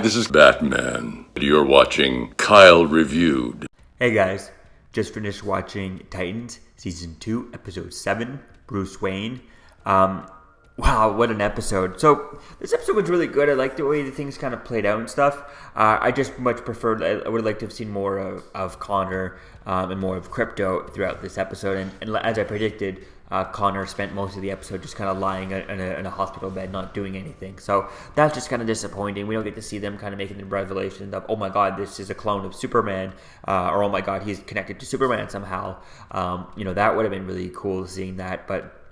This is Batman. You're watching Kyle Reviewed. Hey guys, just finished watching Titans Season 2, Episode 7, Bruce Wayne. Wow, what an episode. So, this episode was really good. I liked the way the things kind of played out and stuff. I just much preferred, I would like to have seen more of Connor and more of Crypto throughout this episode. And as I predicted, Connor spent most of the episode just kind of lying in a hospital bed, not doing anything. So that's just kind of disappointing. We don't get to see them kind of making the revelation of, oh my god, this is a clone of Superman, or oh my god, he's connected to Superman somehow. That would have been really cool seeing that, but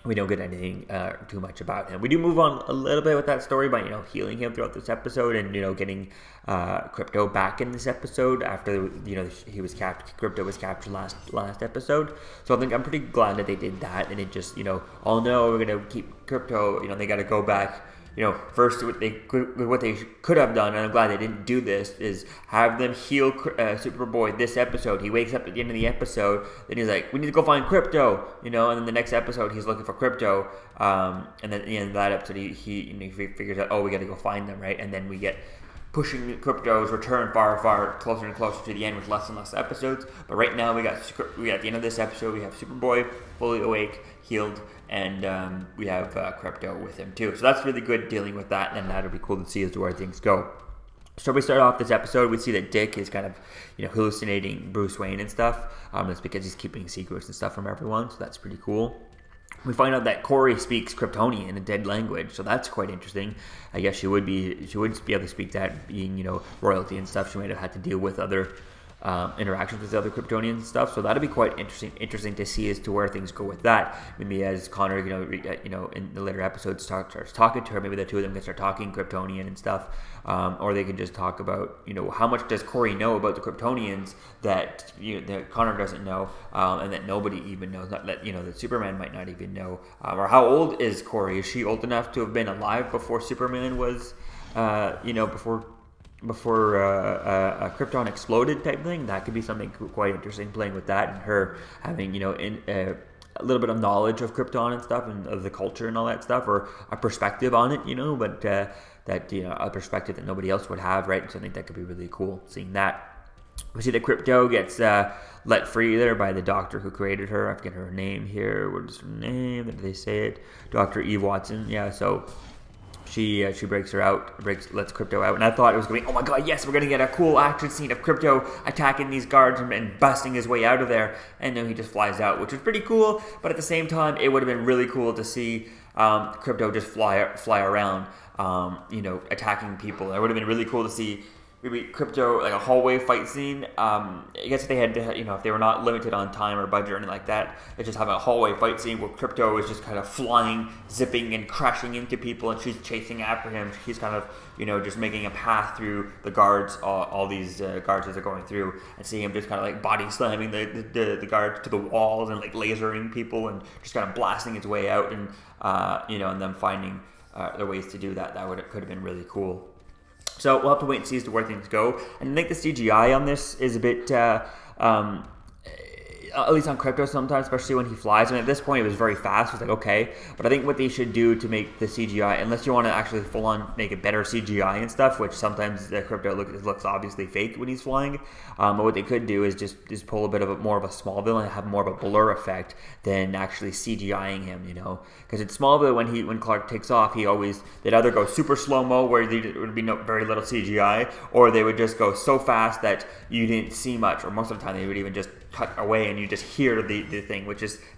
we don't get anything too much about him. We do move on a little bit with that story by, healing him throughout this episode and, getting Crypto back in this episode after, he was captured. Crypto was captured last episode. So I think I'm pretty glad that they did that. And it just, oh no, we're going to keep Crypto, they got to go back. First what they could have done, and I'm glad they didn't do this, is have them heal Superboy this episode. He wakes up at the end of the episode, then he's like, we need to go find Crypto, and then the next episode he's looking for Crypto, and then at the end of that episode he figures out, oh, we got to go find them, right? And then we get pushing Crypto's return far, far closer and closer to the end with less and less episodes. But right now we got at the end of this episode, we have Superboy fully awake, healed, and we have Crypto with him too. So that's really good dealing with that, and that'll be cool to see as to where things go. So we start off this episode, we see that Dick is kind of, hallucinating Bruce Wayne and stuff. That's because he's keeping secrets and stuff from everyone, so that's pretty cool. We find out that Coria speaks Kryptonian, a dead language, so that's quite interesting. I guess she would be able to speak that, being, royalty and stuff. She might have had to deal with other interactions with the other Kryptonians and stuff, so that'll be quite interesting to see as to where things go with that. Maybe as Connor, in the later episodes starts talking to her, maybe the two of them can start talking Kryptonian and stuff, or they can just talk about, how much does Cory know about the Kryptonians that that Connor doesn't know, and that nobody even knows, that that Superman might not even know, or how old is Cory? Is she old enough to have been alive before Superman was, before Krypton exploded type thing? That could be something quite interesting, playing with that and her having a little bit of knowledge of Krypton and stuff, and of the culture and all that stuff, or a perspective on it, but that a perspective that nobody else would have, right? So I think that could be really cool seeing that. We see that Crypto gets let free there by the doctor who created her. I forget her name here. What is her name? Did they say it? Dr. Eve Watson. Yeah, so She breaks her out, lets Crypto out, and I thought it was going to be, oh my god, yes, we're going to get a cool action scene of Crypto attacking these guards and busting his way out of there, and then he just flies out, which was pretty cool, but at the same time, it would have been really cool to see Crypto just fly around, attacking people. It would have been really cool to see maybe Crypto, like a hallway fight scene. I guess if they had, if they were not limited on time or budget or anything like that, they just have a hallway fight scene where Crypto is just kind of flying, zipping, and crashing into people, and she's chasing after him. He's kind of, just making a path through the guards, all these guards as they're going through, and seeing him just kind of like body slamming the guards to the walls and like lasering people and just kind of blasting his way out, and and them finding their ways to do that. Could have been really cool. So we'll have to wait and see as to where things go. And I think the CGI on this is a bit, at least on Crypto sometimes, especially when he flies. I mean, at this point, it was very fast. It's like, okay. But I think what they should do to make the CGI, unless you want to actually full-on make it better CGI and stuff, which sometimes the Crypto looks obviously fake when he's flying. But what they could do is just pull a bit of more of a Smallville and have more of a blur effect than actually CGIing him, Because in Smallville, when Clark takes off, they'd either go super slow-mo where there would be very little CGI, or they would just go so fast that you didn't see much, or most of the time they would even just cut away and you just hear the thing,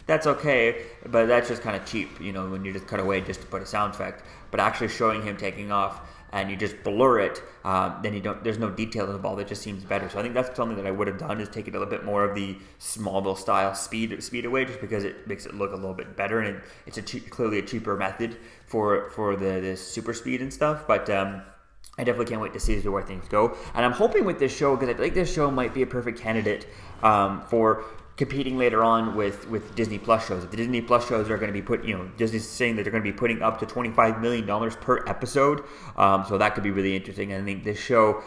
that's okay, but that's just kind of cheap, when you just cut away just to put a sound effect. But actually showing him taking off and you just blur it, then there's no detail involved. It just seems better. So I think that's something that I would have done, is take it a little bit more of the Smallville style speed away, just because it makes it look a little bit better, and it's clearly a cheaper method for the super speed and stuff. But I definitely can't wait to see where things go. And I'm hoping with this show, because I think this show might be a perfect candidate for competing later on with Disney Plus shows. If the Disney Plus shows are going to be Disney's saying that they're going to be putting up to $25 million per episode. So that could be really interesting. And I think this show,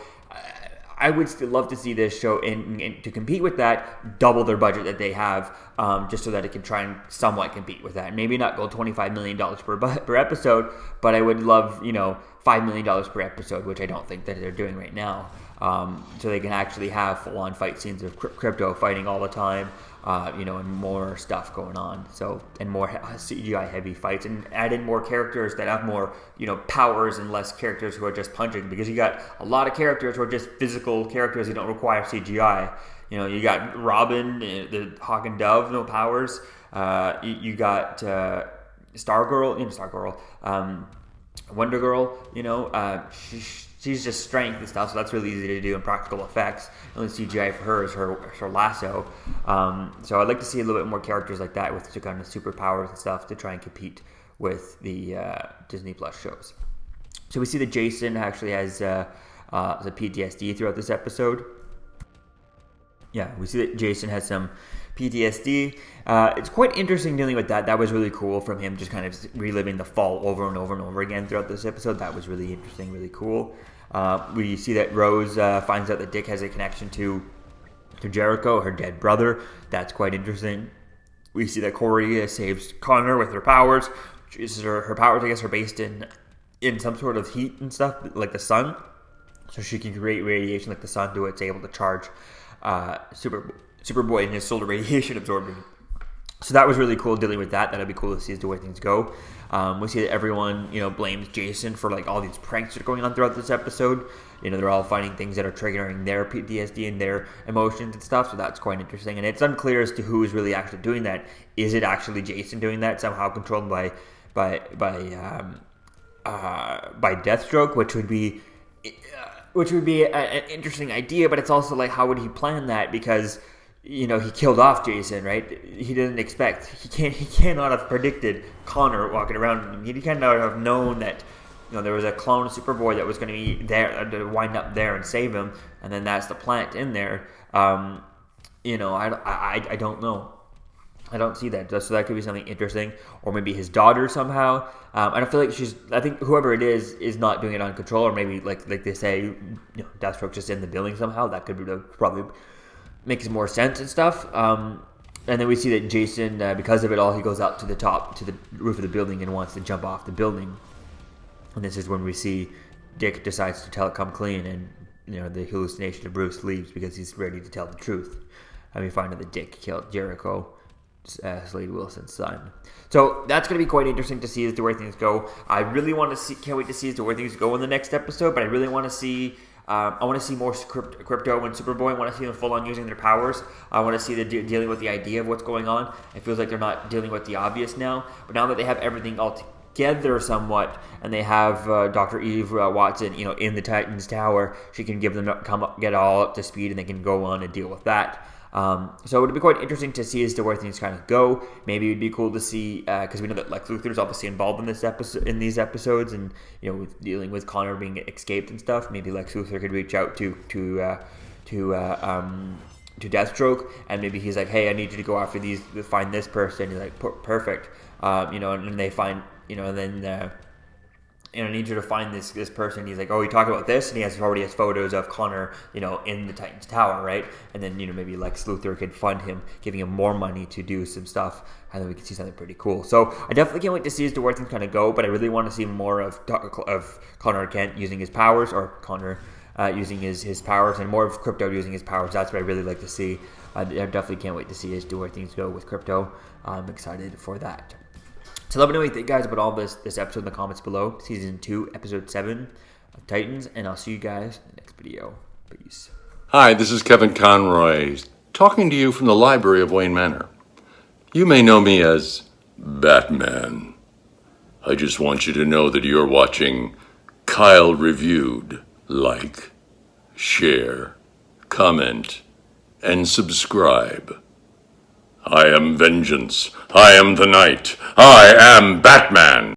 I would still love to see this show and to compete with that, double their budget that they have, just so that it can try and somewhat compete with that. Maybe not go $25 million per episode, but I would love, $5 million per episode, which I don't think that they're doing right now. So they can actually have full-on fight scenes of Crypto fighting all the time, and more stuff going on. So, and more CGI-heavy fights, and add in more characters that have more, powers, and less characters who are just punching. Because you got a lot of characters who are just physical characters who don't require CGI. You got Robin, the Hawk and Dove, no powers. You got Stargirl, Wonder Girl, she's just strength and stuff, so that's really easy to do in practical effects. The only CGI for her is her lasso. So I'd like to see a little bit more characters like that with kind of superpowers and stuff to try and compete with the Disney Plus shows. So we see that Jason actually has the PTSD throughout this episode. Yeah, we see that Jason has some PTSD. It's quite interesting dealing with that. That was really cool from him, just kind of reliving the fall over and over and over again throughout this episode. That was really interesting, really cool. We see that Rose finds out that Dick has a connection to Jericho, her dead brother. That's quite interesting. We see that Coria saves Connor with her powers. Her powers, I guess, are based in some sort of heat and stuff, like the sun. So she can create radiation like the sun do. It's able to charge Superboy and his solar radiation absorbing. So that was really cool dealing with that. That'll be cool to see as to where things go. We see that everyone, blames Jason for like all these pranks that are going on throughout this episode. They're all finding things that are triggering their PTSD and their emotions and stuff. So that's quite interesting. And it's unclear as to who is really actually doing that. Is it actually Jason doing that, somehow controlled by Deathstroke, which would be an interesting idea, but it's also like, how would he plan that? Because, he killed off Jason, right? He didn't expect, he cannot have predicted Connor walking around. He cannot have known that, there was a clone Superboy that was going to be there, to wind up there and save him, and then that's the plant in there. I don't know. I don't see that. So that could be something interesting. Or maybe his daughter somehow. I don't feel like I think whoever it is not doing it on control. Or maybe like they say, Deathstroke's just in the building somehow. That could probably makes more sense and stuff. And then we see that Jason, because of it all, he goes up to the roof of the building and wants to jump off the building. And this is when we see Dick decides to tell it come clean, and the hallucination of Bruce leaves because he's ready to tell the truth. And we find out that Dick killed Jericho, Slade Wilson's son. So that's going to be quite interesting to see as to where things go. I really can't wait to see as to where things go in the next episode, but I really want to see more Crypto and Superboy. I want to see them full on using their powers. I want to see them dealing with the idea of what's going on. It feels like they're not dealing with the obvious now, but now that they have everything all together somewhat, and they have Dr. Eve Watson, in the Titans Tower, she can get all up to speed, and they can go on and deal with that. So it would be quite interesting to see as to where things kind of go. Maybe it would be cool to see, because we know that Lex Luthor's obviously involved in these episodes, and with dealing with Connor being escaped and stuff. Maybe Lex Luthor could reach out to Deathstroke, and maybe he's like, "Hey, I need you to go after these, find this person." He's like, "Perfect," and they find, I need you to find this person. He's like, "Oh, you talk about this," and he already has photos of Connor, in the Titans Tower, right? And then, maybe Lex Luthor could fund him, giving him more money to do some stuff, and then we can see something pretty cool. So I definitely can't wait to see as to where things kind of go, but I really want to see more of Connor Kent using his powers, or Connor using his powers, and more of Crypto using his powers. That's what I really like to see. I definitely can't wait to see as to where things go with Crypto. I'm excited for that. So let me know what you think, guys, about all this episode in the comments below. Season 2, Episode 7 of Titans, and I'll see you guys in the next video. Peace. Hi, this is Kevin Conroy, talking to you from the library of Wayne Manor. You may know me as Batman. I just want you to know that you're watching Kyle Reviewed. Like, share, comment, and subscribe. I am vengeance. I am the night. I am Batman.